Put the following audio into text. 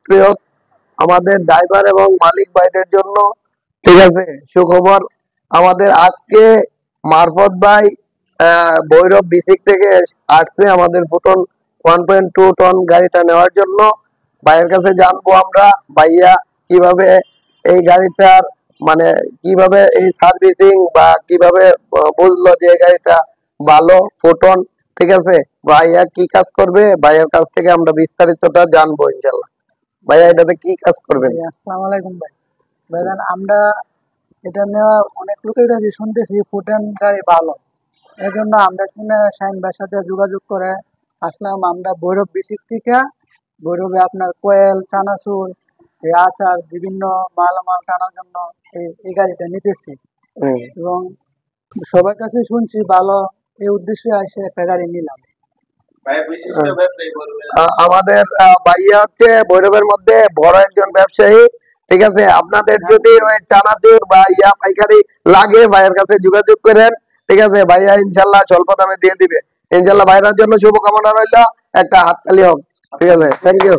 প্রিয় আমাদের ড্রাইভার এবং মালিক ভাইদের জন্য, ঠিক আছে, সুখবর। আমাদের আজকে মারফত ভাই ভৈরব বিসিক থেকে আসছে আমাদের ফুটন 1.2 টন গাড়িটা নেওয়ার জন্য। ভাইয়ের কাছে জানবো আমরা ভাইয়া কিভাবে এই গাড়িটার মানে কিভাবে এই সার্ভিসিং বা কিভাবে বুঝলো যে এই গাড়িটা ভালো ফুটন, ঠিক আছে, ভাইয়া কি কাজ করবে ভাইয়ের কাছ থেকে আমরা বিস্তারিতটা জানবো ইনশাল্লাহ। ভাইয়া এটাতে কি কাজ করবেন? আসসালামু আলাইকুম ভাই। ভাইজান আমরা এটা নেওয়া অনেক লোকের কাছে শুনতেছি ফুটেন গাড়ি ভালো, এই জন্য আমরা শুনে শাহিন ভাইয়ের সাথে যোগাযোগ করে আসলাম। আমরা ভৈরব বিসিক থেকে ভৈরবে আপনার কোয়েল চানাচুর এই আচার বিভিন্ন মালামাল টানার জন্য এই গাড়িটা নিতেছি এবং সবার কাছে শুনছি ভালো, এই উদ্দেশ্যে এসে একটা গাড়ি নিলাম। আমাদের ভাইয়া হচ্ছে ভৈরবের মধ্যে বড় একজন ব্যবসায়ী, ঠিক আছে। আপনাদের যদি ওই চানাচুর বা ইয়া পাইকারি লাগে ভাইয়ের কাছে যোগাযোগ করেন, ঠিক আছে, ভাইয়া ইনশাল্লাহ স্বল্প দামে দিয়ে দিবে ইনশাল্লাহ। ভাইয়ের জন্য শুভকামনা রইল, একটা হাততালি হোক, ঠিক আছে। Thank you.